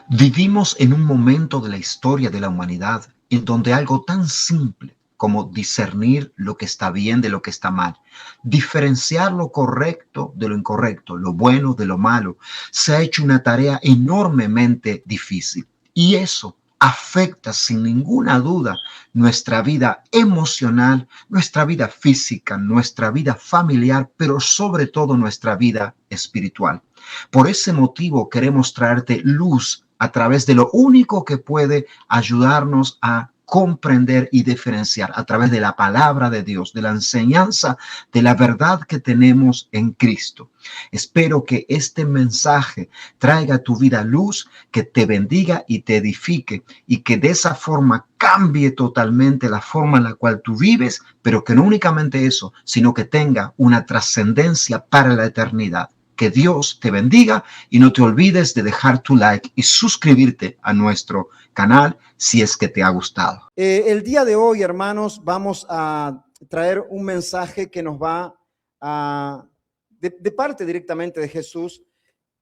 Vivimos en un momento de la historia de la humanidad en donde algo tan simple como discernir lo que está bien de lo que está mal, diferenciar lo correcto de lo incorrecto, lo bueno de lo malo, se ha hecho una tarea enormemente difícil. Y eso afecta sin ninguna duda nuestra vida emocional, nuestra vida física, nuestra vida familiar, pero sobre todo nuestra vida espiritual. Por ese motivo queremos traerte luz a través de lo único que puede ayudarnos a comprender y diferenciar a través de la palabra de Dios, de la enseñanza, de la verdad que tenemos en Cristo. Espero que este mensaje traiga a tu vida luz, que te bendiga y te edifique y que de esa forma cambie totalmente la forma en la cual tú vives, pero que no únicamente eso, sino que tenga una trascendencia para la eternidad. Que Dios te bendiga y no te olvides de dejar tu like y suscribirte a nuestro canal si es que te ha gustado. El día de hoy, hermanos, vamos a traer un mensaje que nos va de parte directamente de Jesús,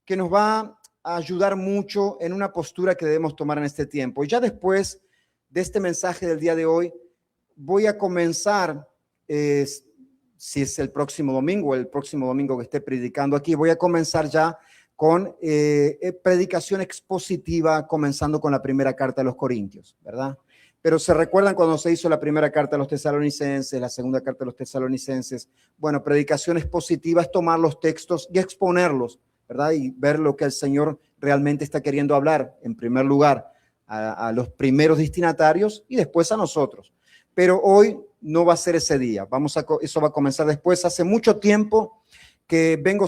que nos va a ayudar mucho en una postura que debemos tomar en este tiempo. Y ya después de este mensaje del día de hoy, voy a comenzar, si es el próximo domingo que esté predicando aquí, voy a comenzar ya con predicación expositiva, comenzando con la primera carta de los Corintios, ¿verdad? Pero se recuerdan cuando se hizo la primera carta a los tesalonicenses, la segunda carta a los tesalonicenses. Bueno, predicación expositiva es tomar los textos y exponerlos, ¿verdad? Y ver lo que el Señor realmente está queriendo hablar, en primer lugar, a los primeros destinatarios y después a nosotros. Pero hoy no va a ser ese día. Eso va a comenzar después. Hace mucho tiempo que vengo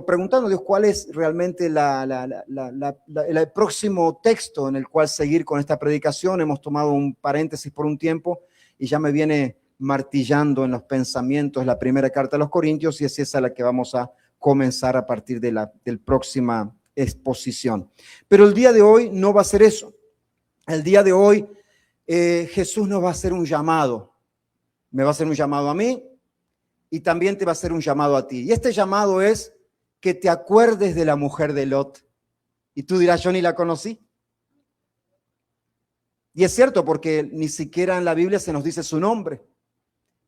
preguntando a Dios cuál es realmente el próximo texto en el cual seguir con esta predicación. Hemos tomado un paréntesis por un tiempo y ya me viene martillando en los pensamientos la primera carta a los Corintios, y es esa la que vamos a comenzar a partir de la próxima exposición. Pero el día de hoy no va a ser eso. El día de hoy Jesús nos va a hacer un llamado. Me va a hacer un llamado a mí y también te va a hacer un llamado a ti. Y este llamado es que te acuerdes de la mujer de Lot. Y tú dirás, yo ni la conocí. Y es cierto, porque ni siquiera en la Biblia se nos dice su nombre.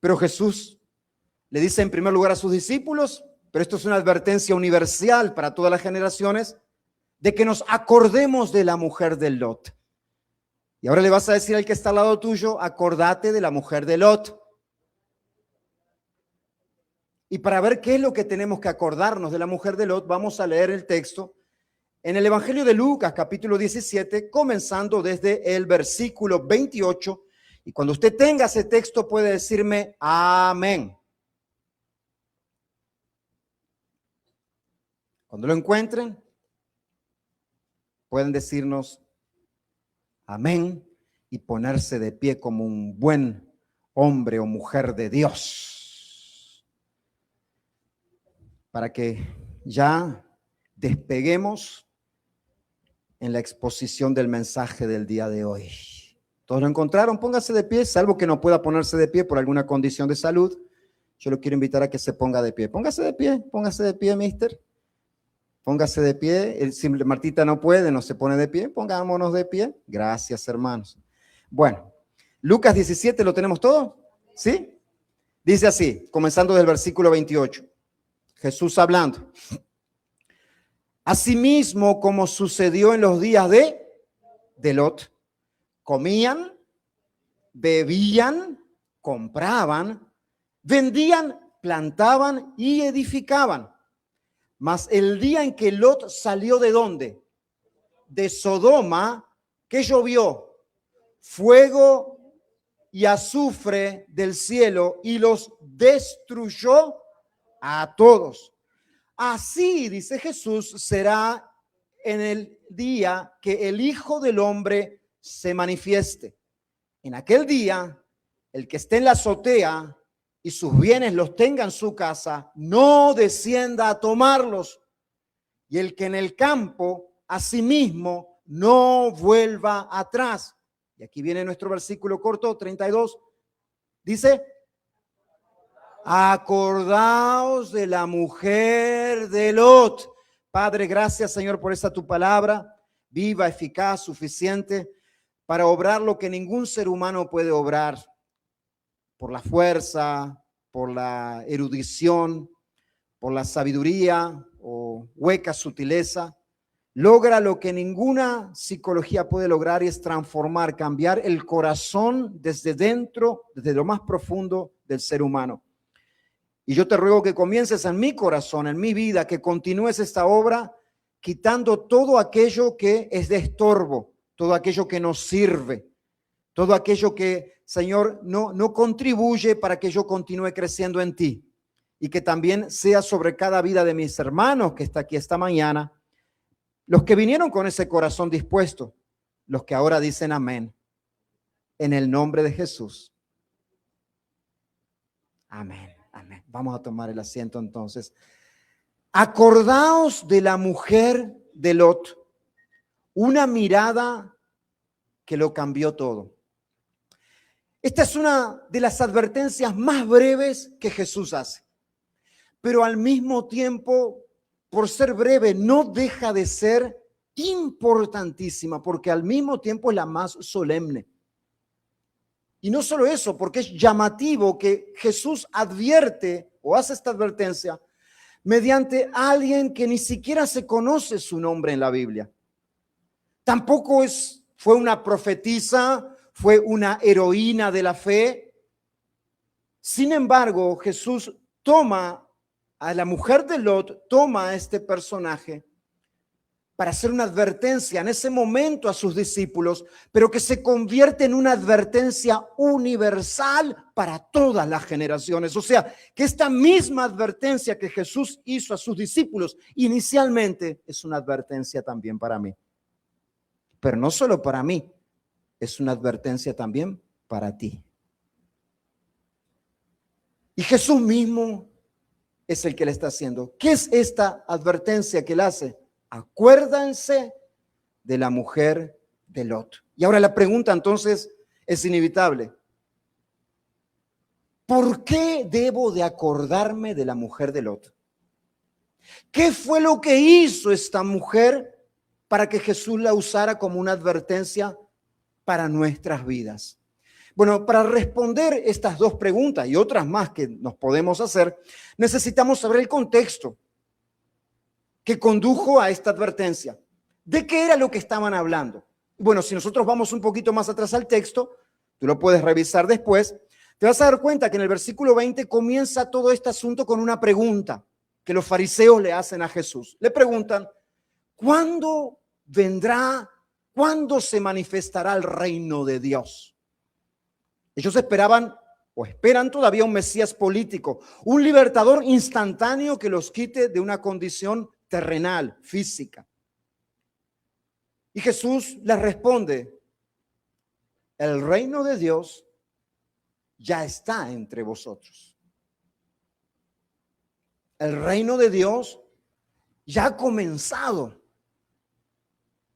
Pero Jesús le dice en primer lugar a sus discípulos, pero esto es una advertencia universal para todas las generaciones, de que nos acordemos de la mujer de Lot. Y ahora le vas a decir al que está al lado tuyo, acordate de la mujer de Lot. Y para ver qué es lo que tenemos que acordarnos de la mujer de Lot, vamos a leer el texto en el Evangelio de Lucas, capítulo 17, comenzando desde el versículo 28. Y cuando usted tenga ese texto puede decirme amén. Cuando lo encuentren, pueden decirnos amén y ponerse de pie como un buen hombre o mujer de Dios, para que ya despeguemos en la exposición del mensaje del día de hoy. ¿Todos lo encontraron? Póngase de pie, salvo que no pueda ponerse de pie por alguna condición de salud. Yo lo quiero invitar a que se ponga de pie. Póngase de pie, mister. Póngase de pie. Si Martita no puede, no se pone de pie, pongámonos de pie. Gracias, hermanos. Bueno, Lucas 17, ¿lo tenemos todo? ¿Sí? Dice así, comenzando del versículo 28. Jesús hablando. Asimismo, como sucedió en los días de Lot, comían, bebían, compraban, vendían, plantaban y edificaban. Mas el día en que Lot salió ¿de dónde? De Sodoma, ¿qué llovió? Fuego y azufre del cielo y los destruyó a todos. Así, dice Jesús, será en el día que el Hijo del Hombre se manifieste. En aquel día, el que esté en la azotea y sus bienes los tenga en su casa, no descienda a tomarlos. Y el que en el campo, asimismo, no vuelva atrás. Y aquí viene nuestro versículo corto, 32. Dice, acordaos de la mujer de Lot. Padre, gracias, Señor, por esta tu palabra. viva, eficaz, suficiente para obrar lo que ningún ser humano puede obrar por la fuerza, por la erudición, por la sabiduría o hueca sutileza. Logra lo que ninguna psicología puede lograr, y es transformar, cambiar el corazón desde dentro, desde lo más profundo del ser humano. Y yo te ruego que comiences en mi corazón, en mi vida, que continúes esta obra quitando todo aquello que es de estorbo, todo aquello que nos sirve, todo aquello que, Señor, no contribuye para que yo continúe creciendo en ti, y que también sea sobre cada vida de mis hermanos que está aquí esta mañana, los que vinieron con ese corazón dispuesto, los que ahora dicen amén, en el nombre de Jesús. Amén, amén. Vamos a tomar el asiento entonces. Acordaos de la mujer de Lot, una mirada que lo cambió todo. Esta es una de las advertencias más breves que Jesús hace, pero al mismo tiempo, por ser breve, no deja de ser importantísima, porque al mismo tiempo es la más solemne. Y no solo eso, porque es llamativo que Jesús advierte o hace esta advertencia mediante alguien que ni siquiera se conoce su nombre en la Biblia. Tampoco fue una profetisa, fue una heroína de la fe. Sin embargo, Jesús toma a la mujer de Lot, toma a este personaje para hacer una advertencia en ese momento a sus discípulos, pero que se convierte en una advertencia universal para todas las generaciones. O sea, que esta misma advertencia que Jesús hizo a sus discípulos inicialmente es una advertencia también para mí. Pero no solo para mí, es una advertencia también para ti. Y Jesús mismo es el que le está haciendo. ¿Qué es esta advertencia que él hace? Acuérdense de la mujer de Lot. Y ahora la pregunta entonces es inevitable. ¿Por qué debo de acordarme de la mujer de Lot? ¿Qué fue lo que hizo esta mujer para que Jesús la usara como una advertencia para nuestras vidas? Bueno, para responder estas dos preguntas y otras más que nos podemos hacer, necesitamos saber el contexto que condujo a esta advertencia. ¿De qué era lo que estaban hablando? Bueno, si nosotros vamos un poquito más atrás al texto, tú lo puedes revisar después, te vas a dar cuenta que en el versículo 20 comienza todo este asunto con una pregunta que los fariseos le hacen a Jesús. Le preguntan, ¿cuándo vendrá, cuándo se manifestará el reino de Dios? Ellos esperaban o esperan todavía un Mesías político, un libertador instantáneo que los quite de una condición terrenal, física. Y Jesús les responde, el reino de Dios ya está entre vosotros. El reino de Dios ya ha comenzado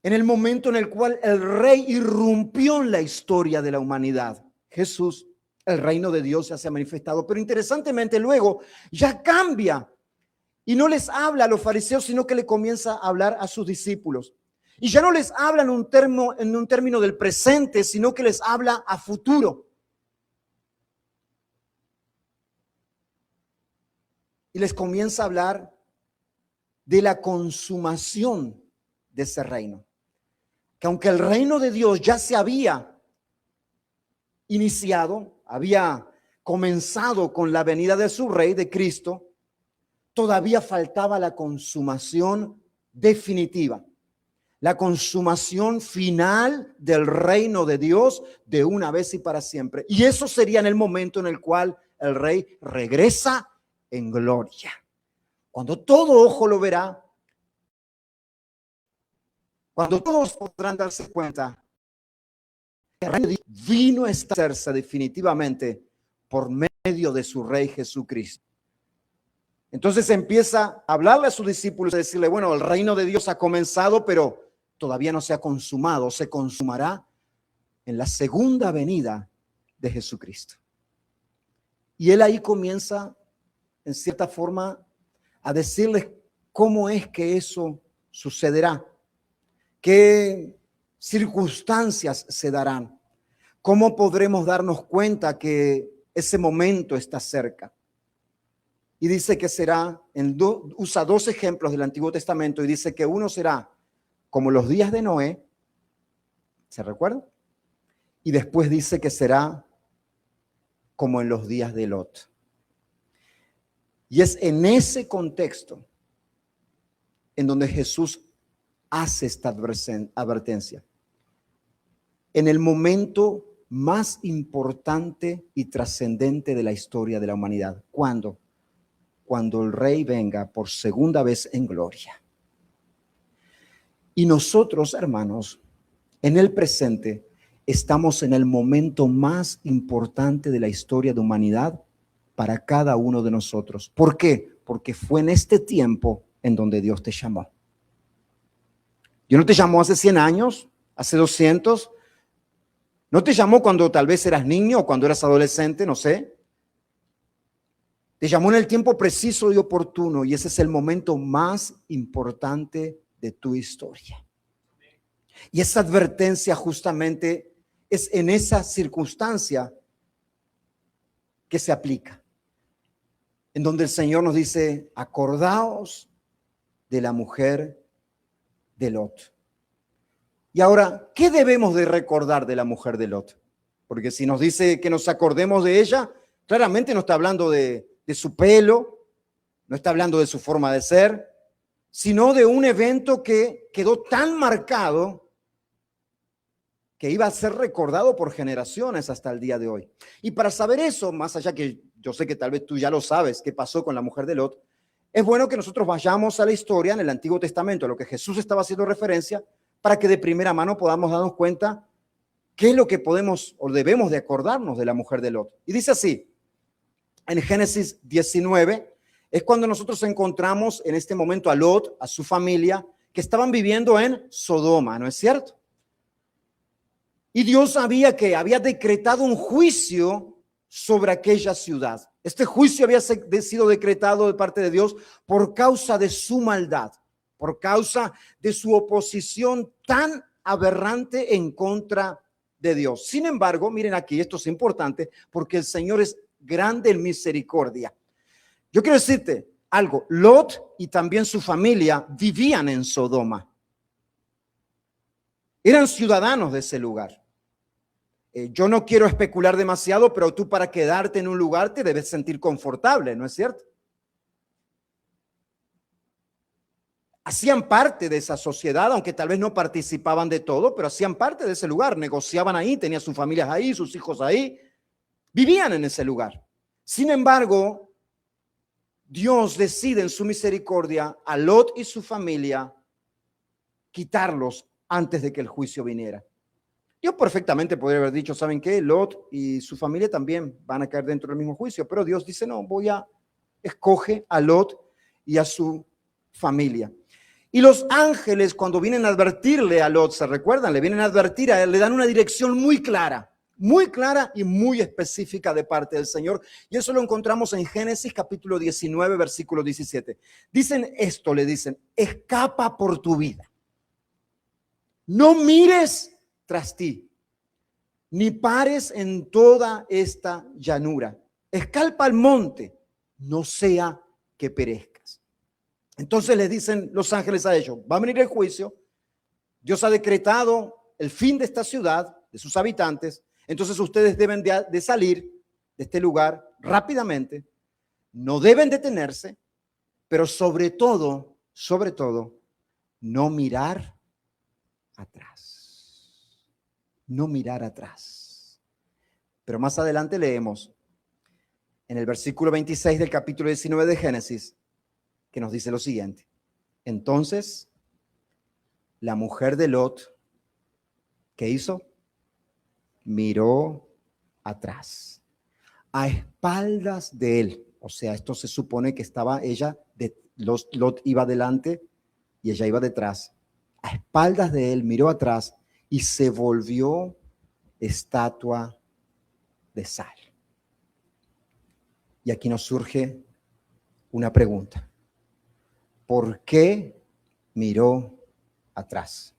en el momento en el cual el rey irrumpió en la historia de la humanidad. Jesús, el reino de Dios ya se ha manifestado, pero interesantemente luego ya cambia y no les habla a los fariseos, sino que le comienza a hablar a sus discípulos. Y ya no les habla en un término del presente, sino que les habla a futuro. Y les comienza a hablar de la consumación de ese reino. Que aunque el reino de Dios ya se había iniciado, había comenzado con la venida de su rey, de Cristo, todavía faltaba la consumación definitiva, la consumación final del reino de Dios de una vez y para siempre. Y eso sería en el momento en el cual el rey regresa en gloria. Cuando todo ojo lo verá, cuando todos podrán darse cuenta, el reino de Dios vino a establecerse definitivamente por medio de su rey Jesucristo. Entonces empieza a hablarle a sus discípulos y decirle, bueno, el reino de Dios ha comenzado, pero todavía no se ha consumado, se consumará en la segunda venida de Jesucristo. Y él ahí comienza, en cierta forma, a decirles cómo es que eso sucederá. ¿Qué circunstancias se darán? ¿Cómo podremos darnos cuenta que ese momento está cerca? Y dice que será, usa dos ejemplos del Antiguo Testamento y dice que uno será como los días de Noé, ¿se recuerda? Y después dice que será como en los días de Lot. Y es en ese contexto en donde Jesús hace esta advertencia. En el momento más importante y trascendente de la historia de la humanidad. ¿Cuándo? Cuando el Rey venga por segunda vez en gloria. Y nosotros, hermanos, en el presente, estamos en el momento más importante de la historia de humanidad para cada uno de nosotros. ¿Por qué? Porque fue en este tiempo en donde Dios te llamó. Dios no te llamó hace 100 años, hace 200. No te llamó cuando tal vez eras niño o cuando eras adolescente, no sé. Te llamó en el tiempo preciso y oportuno, y ese es el momento más importante de tu historia. Y esa advertencia justamente es en esa circunstancia que se aplica, en donde el Señor nos dice: acordaos de la mujer de Lot. Y ahora, ¿qué debemos de recordar de la mujer de Lot? Porque si nos dice que nos acordemos de ella, claramente no está hablando de su pelo, no está hablando de su forma de ser, sino de un evento que quedó tan marcado que iba a ser recordado por generaciones hasta el día de hoy. Y para saber eso, más allá que yo sé que tal vez tú ya lo sabes, qué pasó con la mujer de Lot, es bueno que nosotros vayamos a la historia en el Antiguo Testamento, a lo que Jesús estaba haciendo referencia, para que de primera mano podamos darnos cuenta qué es lo que podemos o debemos de acordarnos de la mujer de Lot. Y dice así, en Génesis 19, es cuando nosotros encontramos en este momento a Lot, a su familia, que estaban viviendo en Sodoma, ¿no es cierto? Y Dios había decretado un juicio sobre aquella ciudad. Este juicio había sido decretado de parte de Dios por causa de su maldad, por causa de su oposición tan aberrante en contra de Dios. Sin embargo, miren aquí, esto es importante, porque el Señor es grande en misericordia. Yo quiero decirte algo, Lot y también su familia vivían en Sodoma. Eran ciudadanos de ese lugar. Yo no quiero especular demasiado, pero tú para quedarte en un lugar te debes sentir confortable, ¿no es cierto? Hacían parte de esa sociedad, aunque tal vez no participaban de todo, pero hacían parte de ese lugar, negociaban ahí, tenían sus familias ahí, sus hijos ahí, vivían en ese lugar. Sin embargo, Dios decide en su misericordia a Lot y su familia quitarlos antes de que el juicio viniera. Dios perfectamente podría haber dicho, ¿saben qué? Lot y su familia también van a caer dentro del mismo juicio, pero Dios dice, no, escoge a Lot y a su familia. Y los ángeles, cuando vienen a advertirle a Lot, ¿se recuerdan? Le vienen a advertir a él, le dan una dirección muy clara y muy específica de parte del Señor. Y eso lo encontramos en Génesis capítulo 19, versículo 17. Dicen esto, le dicen, escapa por tu vida. No mires tras ti, ni pares en toda esta llanura. Escalpa al monte, no sea que perezcas. Entonces les dicen los ángeles a ellos, va a venir el juicio, Dios ha decretado el fin de esta ciudad, de sus habitantes, entonces ustedes deben de salir de este lugar rápidamente, no deben detenerse, pero sobre todo, no mirar atrás. No mirar atrás. Pero más adelante leemos en el versículo 26 del capítulo 19 de Génesis, que nos dice lo siguiente. Entonces, la mujer de Lot, ¿qué hizo? Miró atrás, a espaldas de él. O sea, esto se supone que estaba ella, Lot iba delante y ella iba detrás. A espaldas de él, miró atrás y se volvió estatua de sal. Y aquí nos surge una pregunta. ¿Por qué miró atrás?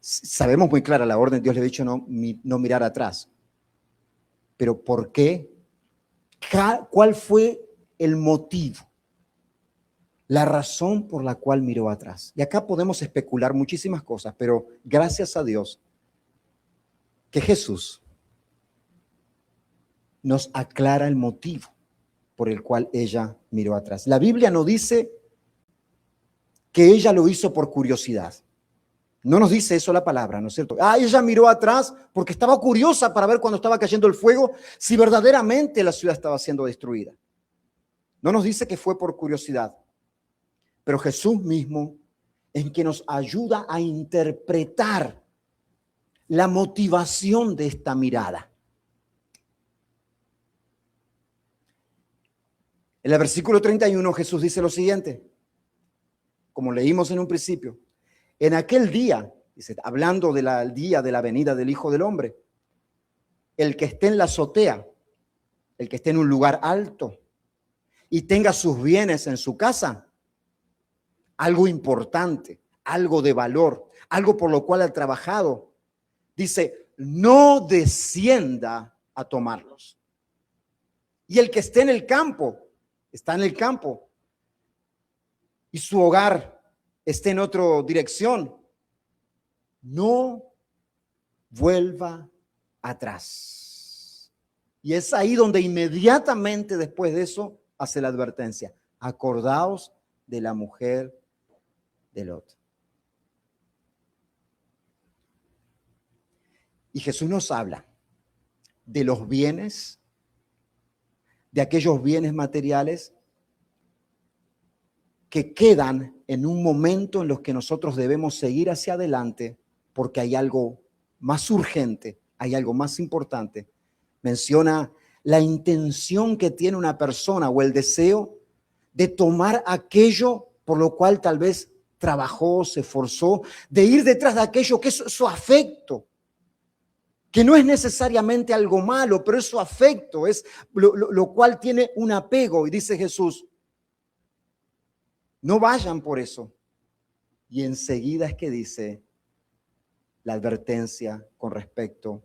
Sabemos muy clara la orden, Dios le ha dicho no mirar atrás. Pero ¿por qué? ¿Cuál fue el motivo? La razón por la cual miró atrás. Y acá podemos especular muchísimas cosas, pero gracias a Dios que Jesús nos aclara el motivo por el cual ella miró atrás. La Biblia no dice que ella lo hizo por curiosidad. No nos dice eso la palabra, ¿no es cierto? Ella miró atrás porque estaba curiosa para ver cuando estaba cayendo el fuego si verdaderamente la ciudad estaba siendo destruida. No nos dice que fue por curiosidad, pero Jesús mismo es quien nos ayuda a interpretar la motivación de esta mirada. En el versículo 31 Jesús dice lo siguiente, como leímos en un principio. En aquel día, dice, hablando del día de la venida del Hijo del Hombre, el que esté en la azotea, el que esté en un lugar alto y tenga sus bienes en su casa, algo importante, algo de valor, algo por lo cual ha trabajado, dice, no descienda a tomarlos. Y el que esté en el campo, está en el campo, y su hogar esté en otra dirección, no vuelva atrás. Y es ahí donde inmediatamente después de eso hace la advertencia. Acordaos de la mujer de Lot. Y Jesús nos habla de los bienes, de aquellos bienes materiales que quedan en un momento en los que nosotros debemos seguir hacia adelante porque hay algo más urgente, hay algo más importante. Menciona la intención que tiene una persona o el deseo de tomar aquello por lo cual tal vez trabajó, se esforzó, de ir detrás de aquello que es su afecto, que no es necesariamente algo malo, pero es su afecto, es lo cual tiene un apego. Y dice Jesús, no vayan por eso. Y enseguida es que dice la advertencia con respecto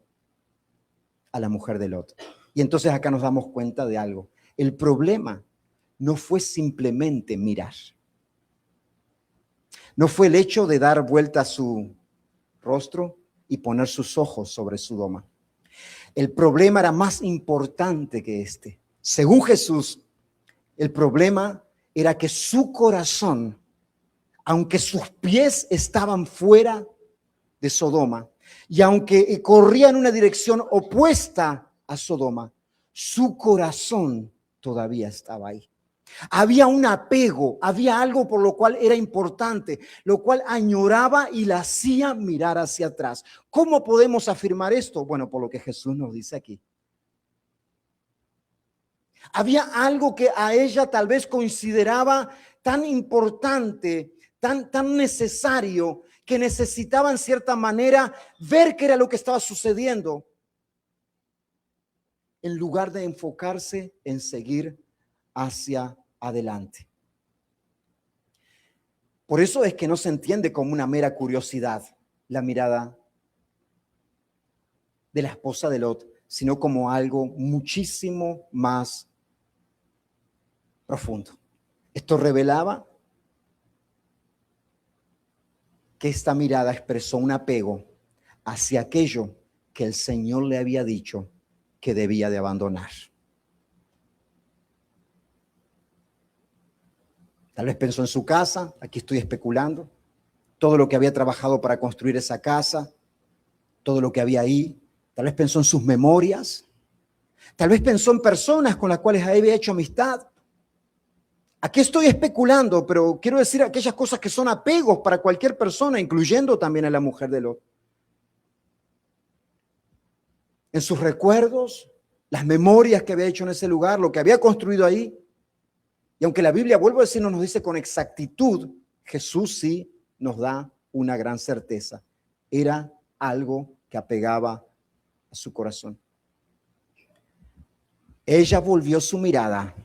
a la mujer de Lot. Y entonces acá nos damos cuenta de algo. El problema no fue simplemente mirar. No fue el hecho de dar vuelta a su rostro y poner sus ojos sobre Sodoma. El problema era más importante que este. Según Jesús, el problema era que su corazón, aunque sus pies estaban fuera de Sodoma y aunque corría en una dirección opuesta a Sodoma, su corazón todavía estaba ahí. Había un apego, había algo por lo cual era importante, lo cual añoraba y la hacía mirar hacia atrás. ¿Cómo podemos afirmar esto? Bueno, por lo que Jesús nos dice aquí. Había algo que a ella tal vez consideraba tan importante, tan necesario, que necesitaba en cierta manera ver qué era lo que estaba sucediendo, en lugar de enfocarse en seguir hacia adelante. Por eso es que no se entiende como una mera curiosidad la mirada de la esposa de Lot, sino como algo muchísimo más profundo. Esto revelaba que esta mirada expresó un apego hacia aquello que el Señor le había dicho que debía de abandonar. Tal vez pensó en su casa, aquí estoy especulando, todo lo que había trabajado para construir esa casa, todo lo que había ahí. Tal vez pensó en sus memorias, tal vez pensó en personas con las cuales había hecho amistad. Aquí estoy especulando, pero quiero decir aquellas cosas que son apegos para cualquier persona, incluyendo también a la mujer de Lot. En sus recuerdos, las memorias que había hecho en ese lugar, lo que había construido ahí. Y aunque la Biblia, vuelvo a decir, no nos dice con exactitud, Jesús sí nos da una gran certeza. Era algo que apegaba a su corazón. Ella volvió su mirada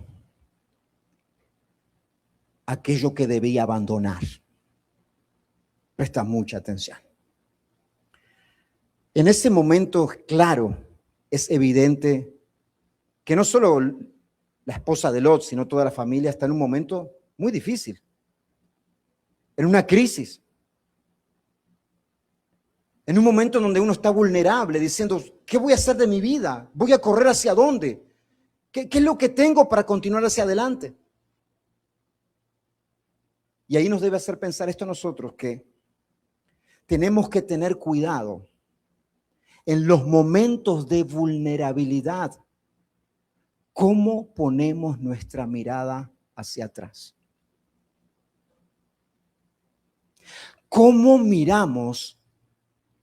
a aquello que debía abandonar. Presta mucha atención. En ese momento, claro, es evidente que no solo la esposa de Lot, sino toda la familia está en un momento muy difícil, en una crisis, en un momento donde uno está vulnerable, diciendo, ¿qué voy a hacer de mi vida? ¿Voy a correr hacia dónde? ¿Qué es lo que tengo para continuar hacia adelante? Y ahí nos debe hacer pensar esto a nosotros, que tenemos que tener cuidado en los momentos de vulnerabilidad. ¿Cómo ponemos nuestra mirada hacia atrás? ¿Cómo miramos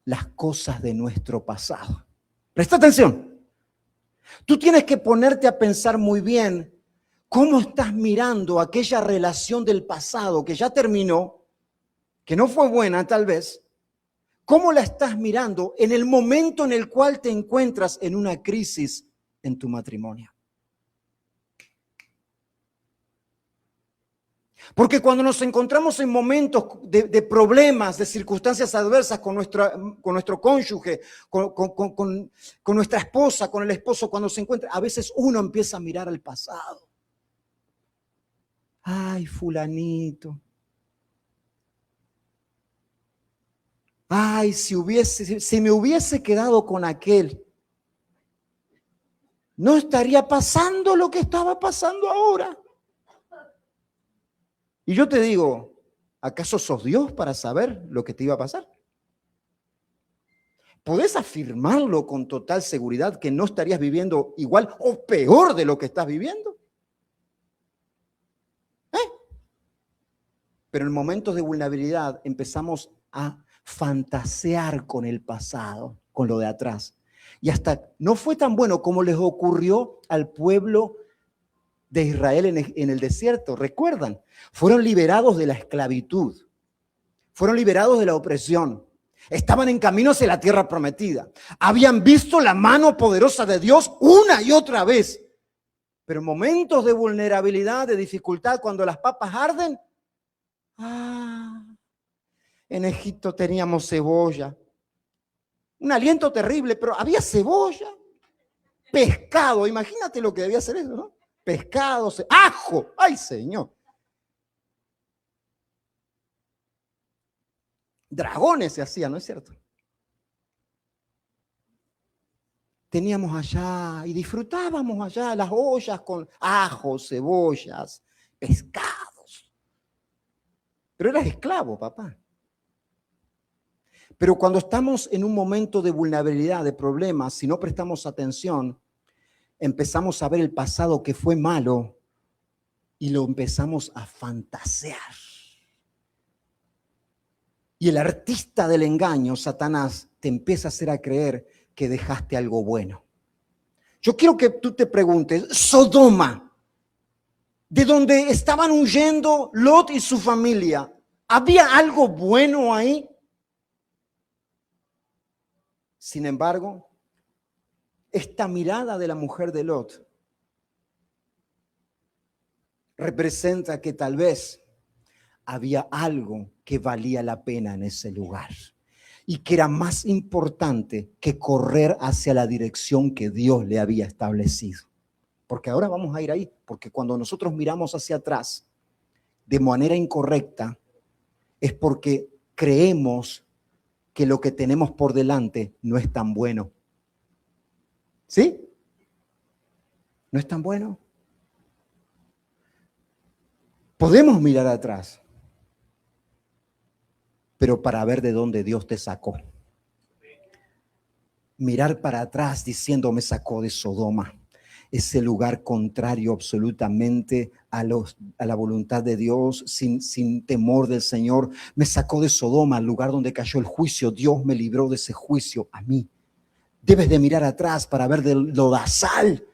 las cosas de nuestro pasado? Presta atención. Tú tienes que ponerte a pensar muy bien cómo estás mirando aquella relación del pasado que ya terminó, que no fue buena tal vez. ¿Cómo la estás mirando en el momento en el cual te encuentras en una crisis en tu matrimonio? Porque cuando nos encontramos en momentos de problemas, de circunstancias adversas con nuestro cónyuge, con nuestra esposa, con el esposo, cuando se encuentra, a veces uno empieza a mirar al pasado. Ay, fulanito. Ay, si me hubiese quedado con aquel, no estaría pasando lo que estaba pasando ahora. Y yo te digo, ¿acaso sos Dios para saber lo que te iba a pasar? ¿Podés afirmarlo con total seguridad que no estarías viviendo igual o peor de lo que estás viviendo? Pero en momentos de vulnerabilidad empezamos a fantasear con el pasado, con lo de atrás. Y hasta no fue tan bueno como les ocurrió al pueblo de Israel en el desierto. ¿Recuerdan? Fueron liberados de la esclavitud. Fueron liberados de la opresión. Estaban en camino hacia la tierra prometida. Habían visto la mano poderosa de Dios una y otra vez. Pero en momentos de vulnerabilidad, de dificultad, cuando las papas arden, en Egipto teníamos cebolla. Un aliento terrible, pero había cebolla, pescado. Imagínate lo que debía ser eso, ¿no? Pescado, ajo. ¡Ay, Señor! Dragones se hacían, ¿no es cierto? Teníamos allá y disfrutábamos allá las ollas con ajos, cebollas, pescados. Pero eras esclavo, papá. Pero cuando estamos en un momento de vulnerabilidad, de problemas, si no prestamos atención, empezamos a ver el pasado que fue malo y lo empezamos a fantasear. Y el artista del engaño, Satanás, te empieza a hacer a creer que dejaste algo bueno. Yo quiero que tú te preguntes, Sodoma, de donde estaban huyendo Lot y su familia, ¿había algo bueno ahí? Sin embargo, esta mirada de la mujer de Lot representa que tal vez había algo que valía la pena en ese lugar y que era más importante que correr hacia la dirección que Dios le había establecido. Porque ahora vamos a ir ahí, porque cuando nosotros miramos hacia atrás de manera incorrecta es porque creemos que lo que tenemos por delante no es tan bueno. ¿Sí? ¿No es tan bueno? Podemos mirar atrás, pero para ver de dónde Dios te sacó. Mirar para atrás diciendo, me sacó de Sodoma, ese lugar contrario absolutamente a la voluntad de Dios, sin temor del Señor. Me sacó de Sodoma, el lugar donde cayó el juicio. Dios me libró de ese juicio a mí. Debes de mirar atrás para ver del lodazal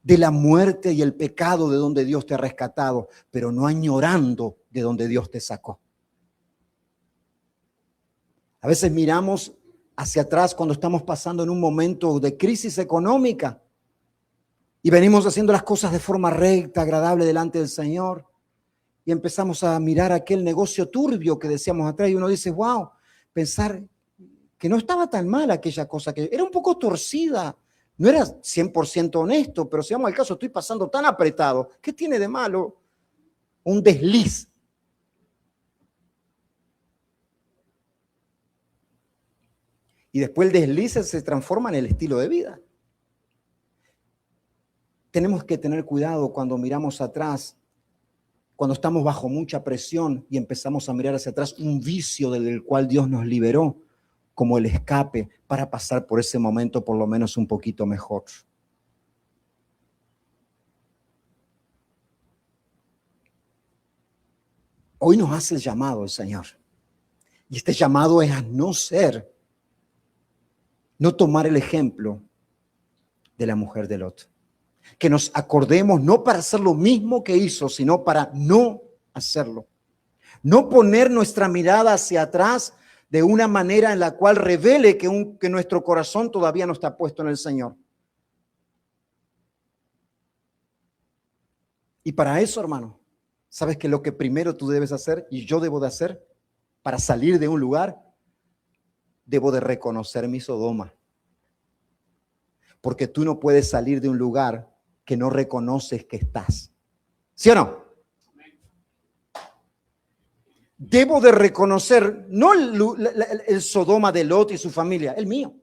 de la muerte y el pecado de donde Dios te ha rescatado, pero no añorando de donde Dios te sacó. A veces miramos hacia atrás cuando estamos pasando en un momento de crisis económica y venimos haciendo las cosas de forma recta, agradable delante del Señor, y empezamos a mirar aquel negocio turbio que decíamos atrás y uno dice, wow, pensar que no estaba tan mal aquella cosa, que era un poco torcida. No era 100% honesto, pero si vamos al caso, estoy pasando tan apretado. ¿Qué tiene de malo un desliz? Y después el desliz se transforma en el estilo de vida. Tenemos que tener cuidado cuando miramos atrás, cuando estamos bajo mucha presión y empezamos a mirar hacia atrás un vicio del cual Dios nos liberó, como el escape para pasar por ese momento por lo menos un poquito mejor. Hoy nos hace el llamado el Señor. Y este llamado es a no tomar el ejemplo de la mujer de Lot. Que nos acordemos no para hacer lo mismo que hizo, sino para no hacerlo. No poner nuestra mirada hacia atrás de una manera en la cual revele que nuestro corazón todavía no está puesto en el Señor. Y para eso, hermano, ¿sabes que lo que primero tú debes hacer y yo debo de hacer para salir de un lugar? Debo de reconocer mi Sodoma. Porque tú no puedes salir de un lugar que no reconoces que estás. ¿Sí o no? Debo de reconocer, no el Sodoma de Lot y su familia, el mío.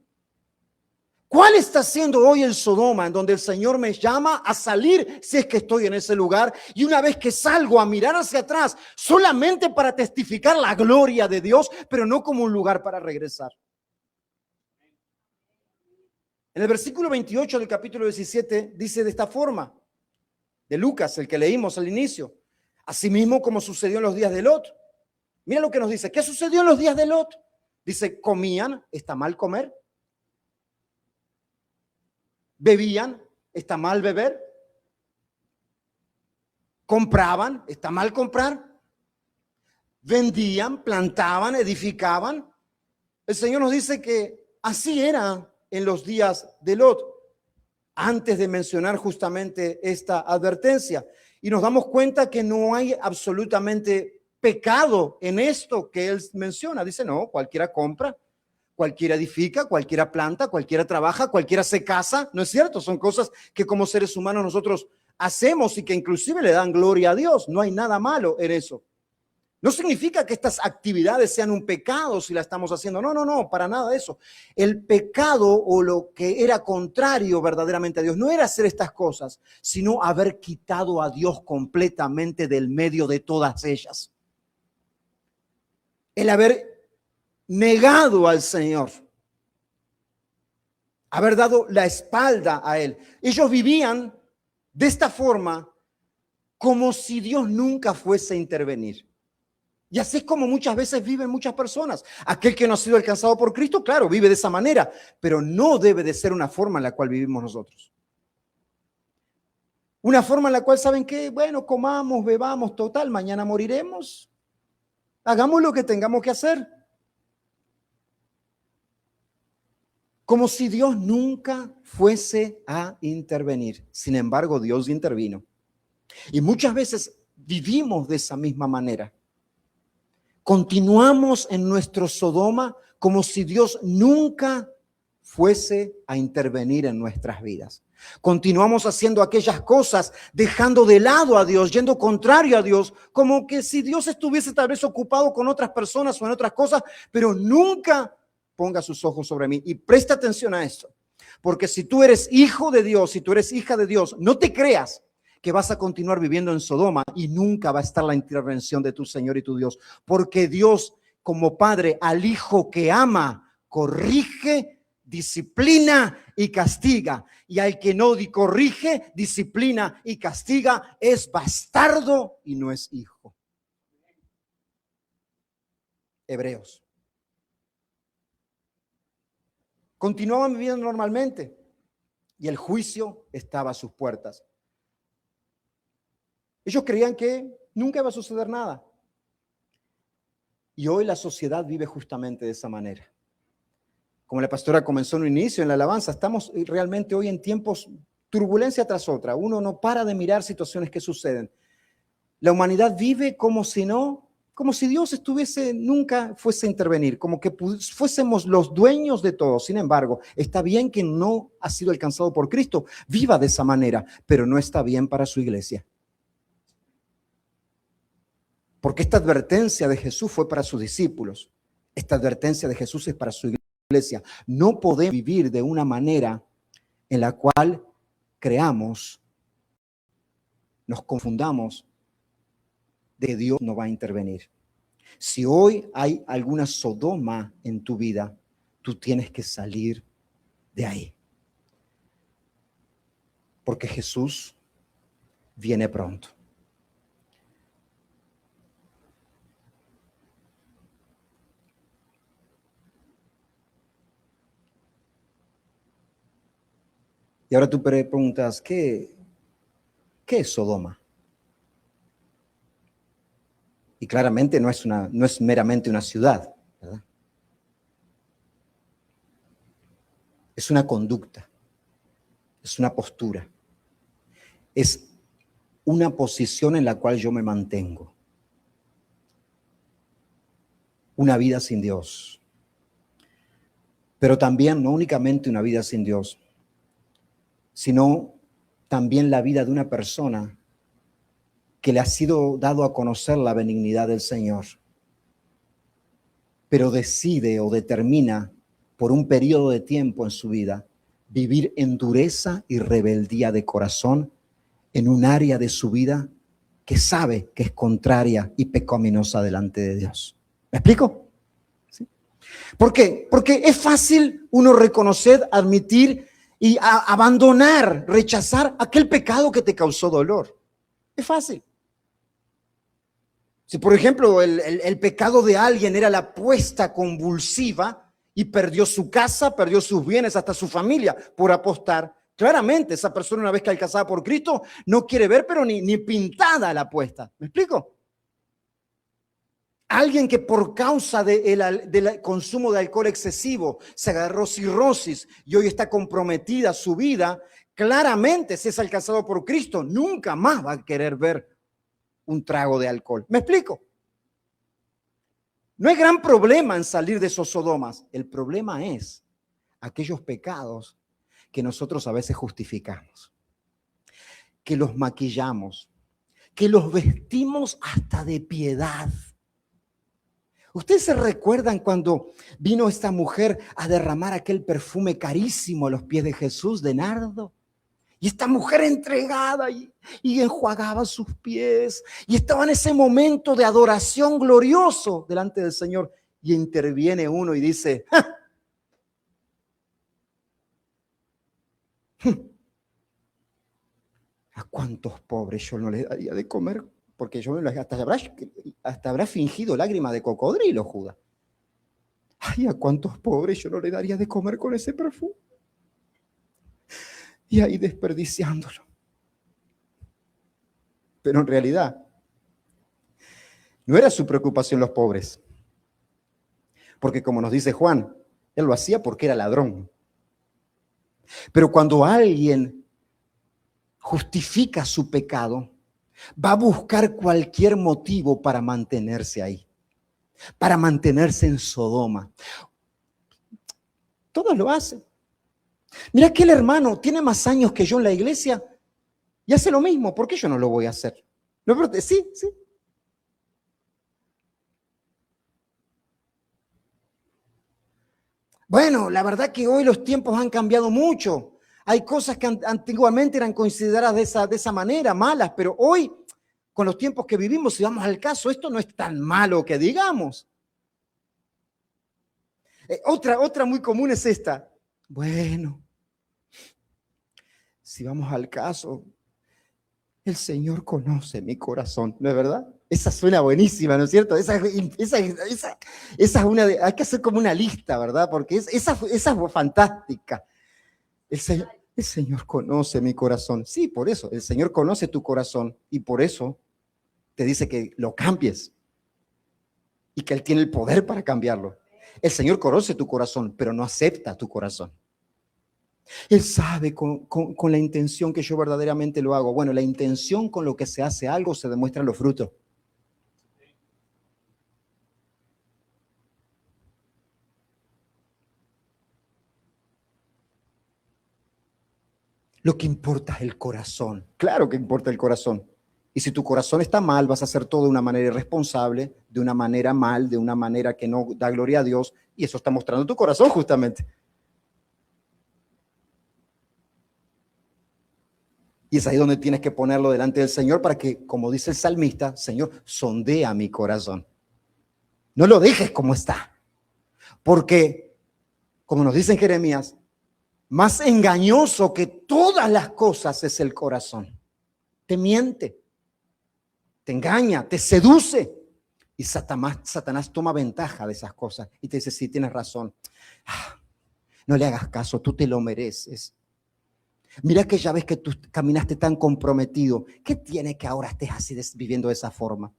¿Cuál está siendo hoy el Sodoma en donde el Señor me llama a salir si es que estoy en ese lugar? Y una vez que salgo a mirar hacia atrás, solamente para testificar la gloria de Dios, pero no como un lugar para regresar. En el versículo 28 del capítulo 17 dice de esta forma, de Lucas, el que leímos al inicio, asimismo como sucedió en los días de Lot. Mira lo que nos dice. ¿Qué sucedió en los días de Lot? Dice, comían, ¿está mal comer? Bebían, ¿está mal beber? Compraban, ¿está mal comprar? Vendían, plantaban, edificaban. El Señor nos dice que así era en los días de Lot, antes de mencionar justamente esta advertencia. Y nos damos cuenta que no hay absolutamente pecado en esto que él menciona. Dice, no, cualquiera compra, cualquiera edifica, cualquiera planta, cualquiera trabaja, cualquiera se casa. No es cierto, son cosas que como seres humanos nosotros hacemos y que inclusive le dan gloria a Dios. No hay nada malo en eso. No significa que estas actividades sean un pecado si la estamos haciendo. No, para nada de eso. El pecado o lo que era contrario verdaderamente a Dios no era hacer estas cosas, sino haber quitado a Dios completamente del medio de todas ellas. El haber negado al Señor, haber dado la espalda a Él. Ellos vivían de esta forma como si Dios nunca fuese a intervenir. Y así es como muchas veces viven muchas personas. Aquel que no ha sido alcanzado por Cristo, claro, vive de esa manera, pero no debe de ser una forma en la cual vivimos nosotros. Una forma en la cual, ¿saben qué? Bueno, comamos, bebamos, total, mañana moriremos. Hagamos lo que tengamos que hacer. Como si Dios nunca fuese a intervenir. Sin embargo, Dios intervino. Y muchas veces vivimos de esa misma manera. Continuamos en nuestro Sodoma como si Dios nunca fuese a intervenir en nuestras vidas. Continuamos haciendo aquellas cosas, dejando de lado a Dios, yendo contrario a Dios, como que si Dios estuviese tal vez ocupado con otras personas o en otras cosas, pero nunca ponga sus ojos sobre mí. Y presta atención a esto, porque si tú eres hijo de Dios, si tú eres hija de Dios, no te creas que vas a continuar viviendo en Sodoma y nunca va a estar la intervención de tu Señor y tu Dios, porque Dios como Padre al hijo que ama, corrige, disciplina y castiga, y al que no corrige, disciplina y castiga es bastardo y no es hijo. Hebreos. Continuaban viviendo normalmente y el juicio estaba a sus puertas. Ellos creían que nunca iba a suceder nada. Y hoy la sociedad vive justamente de esa manera. Como la pastora comenzó en un inicio en la alabanza, estamos realmente hoy en tiempos turbulencia tras otra. Uno no para de mirar situaciones que suceden. La humanidad vive como si como si Dios nunca fuese a intervenir, como que fuésemos los dueños de todo. Sin embargo, está bien que no ha sido alcanzado por Cristo, viva de esa manera, pero no está bien para su iglesia. Porque esta advertencia de Jesús fue para sus discípulos. Esta advertencia de Jesús es para su iglesia. No podemos vivir de una manera en la cual creamos, nos confundamos de que Dios no va a intervenir. Si hoy hay alguna Sodoma en tu vida, tú tienes que salir de ahí. Porque Jesús viene pronto. Y ahora tú preguntas, ¿qué es Sodoma? Y claramente no es meramente una ciudad, ¿verdad? Es una conducta, es una postura, es una posición en la cual yo me mantengo. Una vida sin Dios. Pero también no únicamente una vida sin Dios, sino también la vida de una persona que le ha sido dado a conocer la benignidad del Señor, pero decide o determina por un periodo de tiempo en su vida vivir en dureza y rebeldía de corazón en un área de su vida que sabe que es contraria y pecaminosa delante de Dios. ¿Me explico? ¿Sí? ¿Por qué? Porque es fácil uno reconocer, admitir y abandonar, rechazar aquel pecado que te causó dolor. Es fácil. Si, por ejemplo, el pecado de alguien era la apuesta convulsiva y perdió su casa, perdió sus bienes, hasta su familia por apostar, claramente esa persona, una vez que alcanzada por Cristo, no quiere ver, pero ni pintada la apuesta. ¿Me explico? Alguien que por causa del consumo de alcohol excesivo se agarró cirrosis y hoy está comprometida su vida, claramente si es alcanzado por Cristo, nunca más va a querer ver un trago de alcohol. ¿Me explico? No hay gran problema en salir de esos sodomas. El problema es aquellos pecados que nosotros a veces justificamos, que los maquillamos, que los vestimos hasta de piedad. ¿Ustedes se recuerdan cuando vino esta mujer a derramar aquel perfume carísimo a los pies de Jesús de nardo? Y esta mujer entregada y enjuagaba sus pies y estaba en ese momento de adoración glorioso delante del Señor. Y interviene uno y dice, ¿a cuántos pobres yo no les daría de comer? Porque yo hasta habrá fingido lágrima de cocodrilo, Judas. Ay, ¿a cuántos pobres yo no le daría de comer con ese perfume? Y ahí desperdiciándolo. Pero en realidad, no era su preocupación los pobres. Porque como nos dice Juan, él lo hacía porque era ladrón. Pero cuando alguien justifica su pecado, va a buscar cualquier motivo para mantenerse ahí, para mantenerse en Sodoma. Todos lo hacen. Mira, aquel hermano tiene más años que yo en la iglesia y hace lo mismo. ¿Por qué yo no lo voy a hacer? Sí. Bueno, la verdad que hoy los tiempos han cambiado mucho. Hay cosas que antiguamente eran consideradas de esa manera, malas, pero hoy, con los tiempos que vivimos, si vamos al caso, esto no es tan malo que digamos. Otra muy común es esta. Bueno, si vamos al caso, el Señor conoce mi corazón, ¿no es verdad? Esa suena buenísima, ¿no es cierto? Esa es una de, hay que hacer como una lista, ¿verdad? Porque esa es fantástica. El Señor conoce mi corazón. Sí, por eso, el Señor conoce tu corazón y por eso te dice que lo cambies y que Él tiene el poder para cambiarlo. El Señor conoce tu corazón, pero no acepta tu corazón. Él sabe con la intención que yo verdaderamente lo hago. Bueno, la intención con lo que se hace algo se demuestra en los frutos. Lo que importa es el corazón. Claro que importa el corazón. Y si tu corazón está mal, vas a hacer todo de una manera irresponsable, de una manera mal, de una manera que no da gloria a Dios. Y eso está mostrando tu corazón justamente. Y es ahí donde tienes que ponerlo delante del Señor para que, como dice el salmista, Señor, sondea mi corazón. No lo dejes como está. Porque, como nos dice en Jeremías, más engañoso que todas las cosas es el corazón. Te miente, te engaña, te seduce. Y Satanás toma ventaja de esas cosas y te dice, sí, tienes razón. No le hagas caso, tú te lo mereces. Mira que ya ves que tú caminaste tan comprometido. ¿Qué tiene que ahora estés así viviendo de esa forma?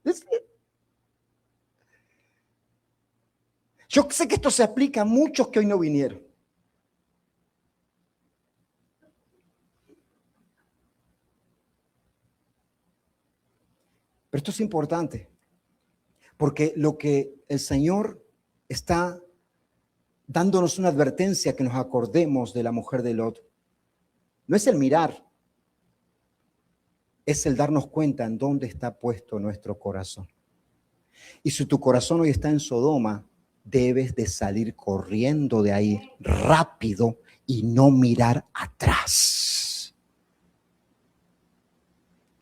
Yo sé que esto se aplica a muchos que hoy no vinieron. Pero esto es importante, porque lo que el Señor está dándonos una advertencia que nos acordemos de la mujer de Lot, no es el mirar, es el darnos cuenta en dónde está puesto nuestro corazón. Y si tu corazón hoy está en Sodoma, debes de salir corriendo de ahí rápido y no mirar atrás.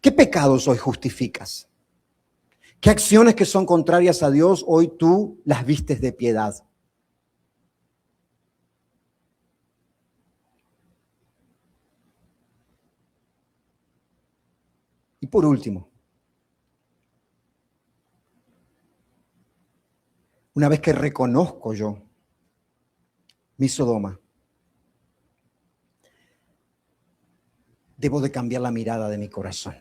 ¿Qué pecados hoy justificas? ¿Qué acciones que son contrarias a Dios hoy tú las vistes de piedad? Y por último, una vez que reconozco yo mi Sodoma, debo de cambiar la mirada de mi corazón.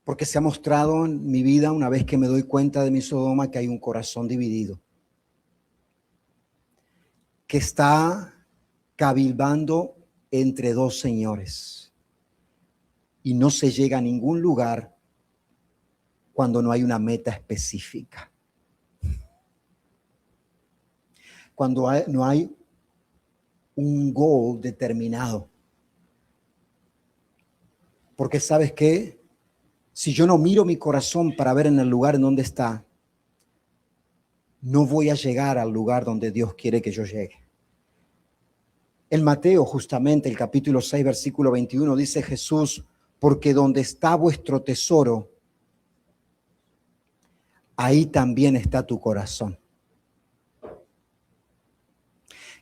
Porque se ha mostrado en mi vida, una vez que me doy cuenta de mi Sodoma, que hay un corazón dividido, que está cabilbando entre dos señores y no se llega a ningún lugar cuando no hay una meta específica. Cuando no hay un goal determinado. Porque ¿sabes qué? Si yo no miro mi corazón para ver en el lugar en donde está, no voy a llegar al lugar donde Dios quiere que yo llegue. En Mateo, justamente, el capítulo 6, versículo 21, dice Jesús, porque donde está vuestro tesoro, ahí también está tu corazón.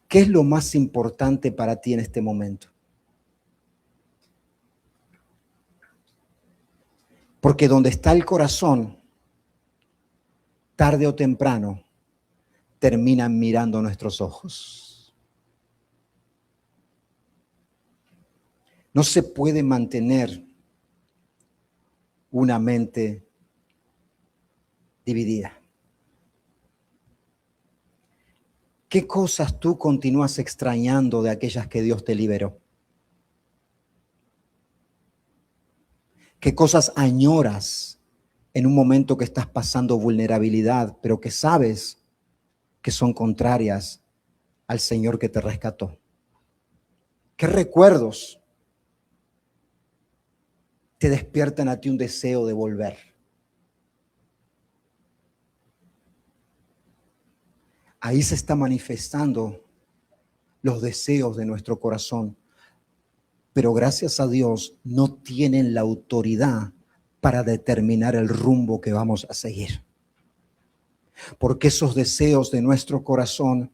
¿Qué es lo más importante para ti en este momento? Porque donde está el corazón, tarde o temprano, terminan mirando nuestros ojos. No se puede mantener una mente dividida. ¿Qué cosas tú continúas extrañando de aquellas que Dios te liberó? ¿Qué cosas añoras en un momento que estás pasando vulnerabilidad, pero que sabes que son contrarias al Señor que te rescató? ¿Qué recuerdos te despiertan a ti un deseo de volver? Ahí se está manifestando los deseos de nuestro corazón. Pero gracias a Dios no tienen la autoridad para determinar el rumbo que vamos a seguir. Porque esos deseos de nuestro corazón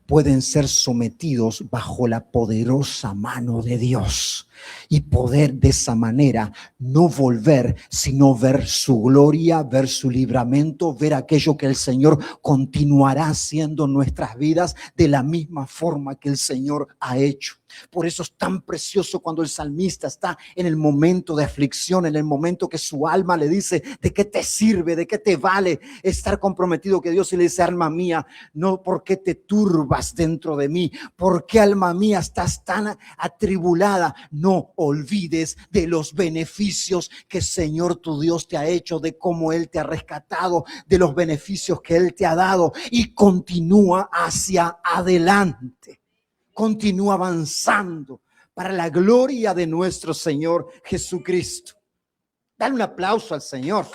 pueden ser sometidos bajo la poderosa mano de Dios y poder de esa manera no volver, sino ver su gloria, ver su libramento, ver aquello que el Señor continuará haciendo en nuestras vidas de la misma forma que el Señor ha hecho. Por eso es tan precioso cuando el salmista está en el momento de aflicción, en el momento que su alma le dice, ¿de qué te sirve? ¿De qué te vale estar comprometido que Dios? Y le dice, alma mía, no, ¿por qué te turbas dentro de mí? ¿Por qué, alma mía, estás tan atribulada? No no olvides de los beneficios que el Señor tu Dios te ha hecho, de cómo Él te ha rescatado, de los beneficios que Él te ha dado, y continúa hacia adelante. Continúa avanzando para la gloria de nuestro Señor Jesucristo. Dale un aplauso al Señor.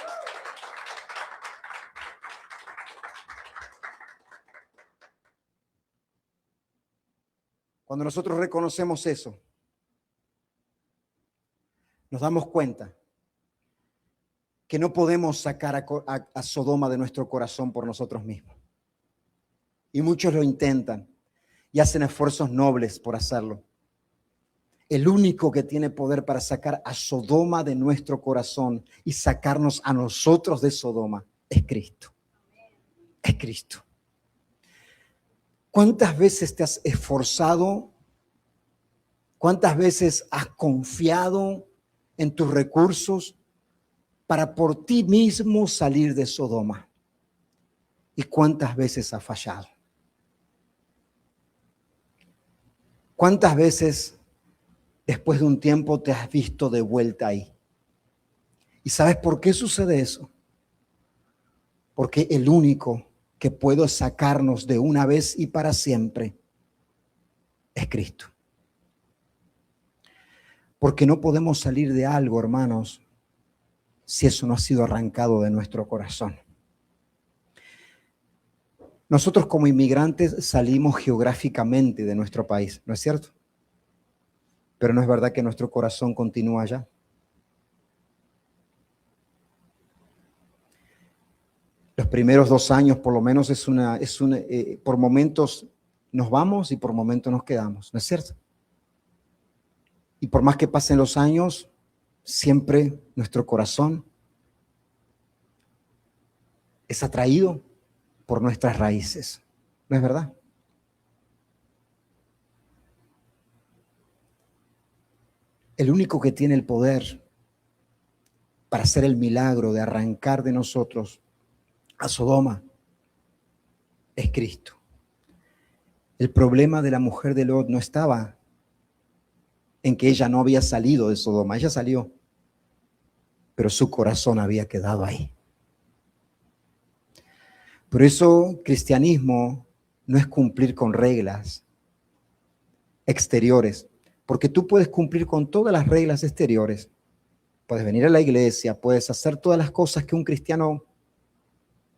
Cuando nosotros reconocemos eso, nos damos cuenta que no podemos sacar a Sodoma de nuestro corazón por nosotros mismos. Y muchos lo intentan y hacen esfuerzos nobles por hacerlo. El único que tiene poder para sacar a Sodoma de nuestro corazón y sacarnos a nosotros de Sodoma es Cristo. Es Cristo. ¿Cuántas veces te has esforzado? ¿Cuántas veces has confiado en tus recursos para por ti mismo salir de Sodoma? ¿Y cuántas veces has fallado? ¿Cuántas veces después de un tiempo te has visto de vuelta ahí? ¿Y sabes por qué sucede eso? Porque el único que puede sacarnos de una vez y para siempre es Cristo. Porque no podemos salir de algo, hermanos, si eso no ha sido arrancado de nuestro corazón. Nosotros como inmigrantes salimos geográficamente de nuestro país, ¿no es cierto? Pero no es verdad que nuestro corazón continúa allá. Los primeros 2 años, por lo menos, por momentos nos vamos y por momentos nos quedamos, ¿no es cierto? Y por más que pasen los años, siempre nuestro corazón es atraído por nuestras raíces, ¿no es verdad? El único que tiene el poder para hacer el milagro de arrancar de nosotros a Sodoma es Cristo. El problema de la mujer de Lot no estaba en que ella no había salido de Sodoma. Ella salió, pero su corazón había quedado ahí. Por eso, cristianismo no es cumplir con reglas exteriores, porque tú puedes cumplir con todas las reglas exteriores. Puedes venir a la iglesia, puedes hacer todas las cosas que un cristiano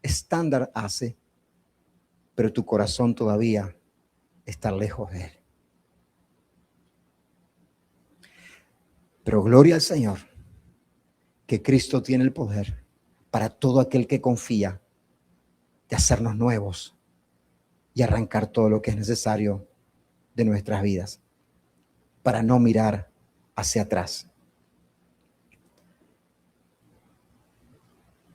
estándar hace, pero tu corazón todavía está lejos de Él. Pero gloria al Señor, que Cristo tiene el poder para todo aquel que confía de hacernos nuevos y arrancar todo lo que es necesario de nuestras vidas para no mirar hacia atrás.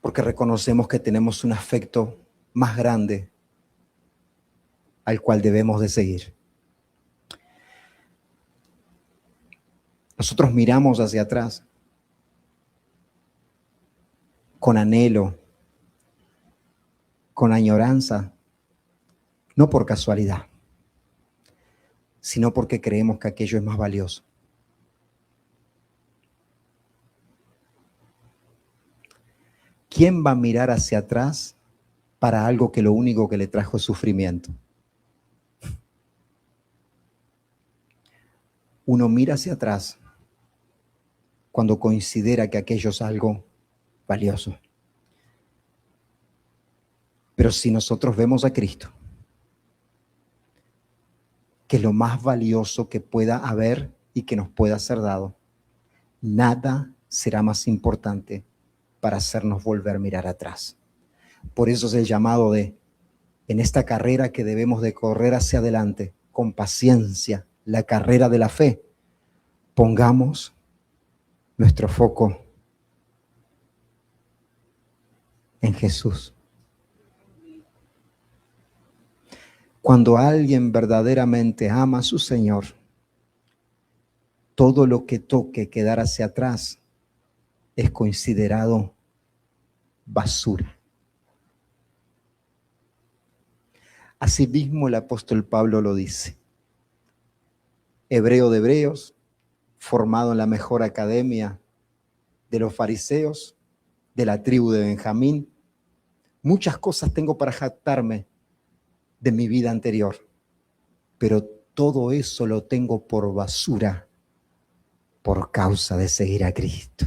Porque reconocemos que tenemos un afecto más grande al cual debemos de seguir. Nosotros miramos hacia atrás con anhelo, con añoranza, no por casualidad, sino porque creemos que aquello es más valioso. ¿Quién va a mirar hacia atrás para algo que lo único que le trajo es sufrimiento? Uno mira hacia atrás cuando considera que aquello es algo valioso. Pero si nosotros vemos a Cristo, que es lo más valioso que pueda haber y que nos pueda ser dado, nada será más importante para hacernos volver a mirar atrás. Por eso es el llamado en esta carrera que debemos de correr hacia adelante, con paciencia, la carrera de la fe, pongamos nuestro foco en Jesús. Cuando alguien verdaderamente ama a su Señor, todo lo que toque quedar hacia atrás es considerado basura. Asimismo el apóstol Pablo lo dice. Hebreo de hebreos, formado en la mejor academia de los fariseos, de la tribu de Benjamín. Muchas cosas tengo para jactarme de mi vida anterior, pero todo eso lo tengo por basura por causa de seguir a Cristo.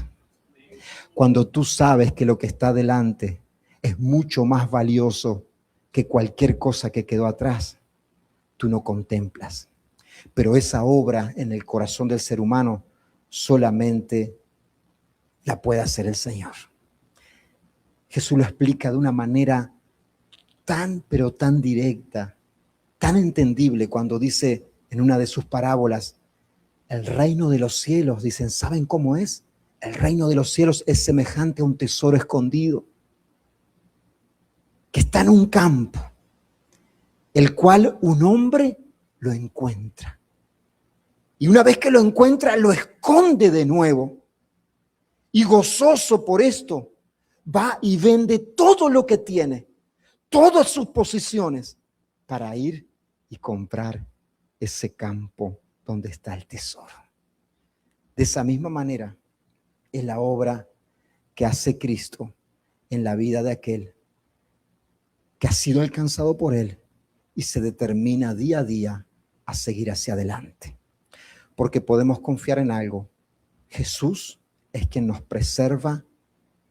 Cuando tú sabes que lo que está delante es mucho más valioso que cualquier cosa que quedó atrás, tú no contemplas. Pero esa obra en el corazón del ser humano solamente la puede hacer el Señor. Jesús lo explica de una manera tan, pero tan directa, tan entendible cuando dice en una de sus parábolas, el reino de los cielos, dicen, ¿saben cómo es? El reino de los cielos es semejante a un tesoro escondido que está en un campo, el cual un hombre lo encuentra. Y una vez que lo encuentra, lo esconde de nuevo. Y gozoso por esto, va y vende todo lo que tiene, todas sus posesiones, para ir y comprar ese campo donde está el tesoro. De esa misma manera es la obra que hace Cristo en la vida de aquel que ha sido alcanzado por Él y se determina día a día a seguir hacia adelante. Porque podemos confiar en algo. Jesús es quien nos preserva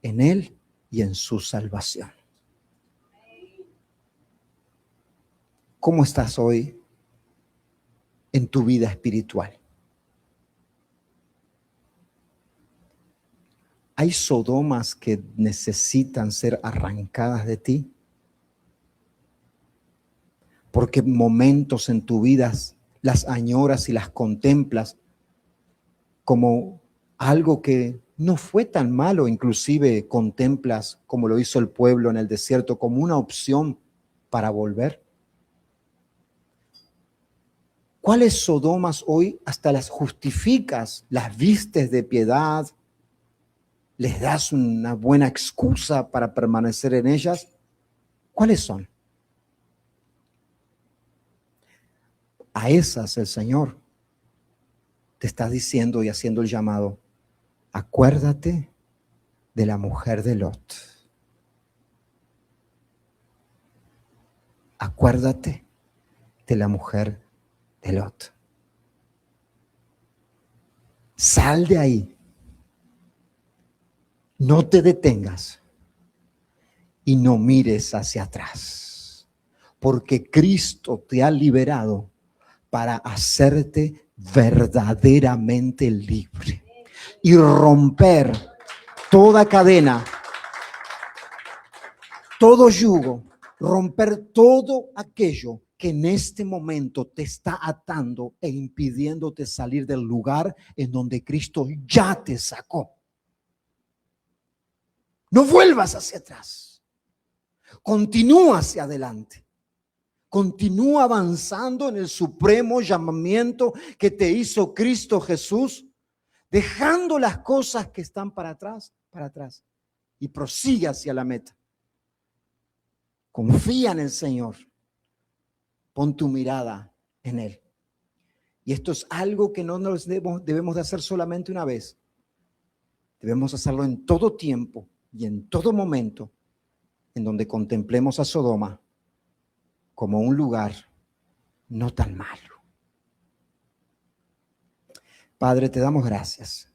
en Él y en su salvación. ¿Cómo estás hoy en tu vida espiritual? ¿Hay sodomas que necesitan ser arrancadas de ti? Porque momentos en tu vida las añoras y las contemplas como algo que no fue tan malo, inclusive contemplas, como lo hizo el pueblo en el desierto, como una opción para volver. ¿Cuáles sodomas hoy hasta las justificas, las vistes de piedad, les das una buena excusa para permanecer en ellas? ¿Cuáles son? A esas el Señor te está diciendo y haciendo el llamado. Acuérdate de la mujer de Lot. Acuérdate de la mujer de Lot. Sal de ahí. No te detengas y no mires hacia atrás, porque Cristo te ha liberado para hacerte verdaderamente libre y romper toda cadena, todo yugo, romper todo aquello que en este momento te está atando e impidiéndote salir del lugar en donde Cristo ya te sacó. No vuelvas hacia atrás. Continúa hacia adelante. Continúa avanzando en el supremo llamamiento que te hizo Cristo Jesús, dejando las cosas que están para atrás, y prosigue hacia la meta. Confía en el Señor. Pon tu mirada en Él. Y esto es algo que no nos debemos de hacer solamente una vez. Debemos hacerlo en todo tiempo y en todo momento en donde contemplemos a Sodoma como un lugar no tan malo. Padre, te damos gracias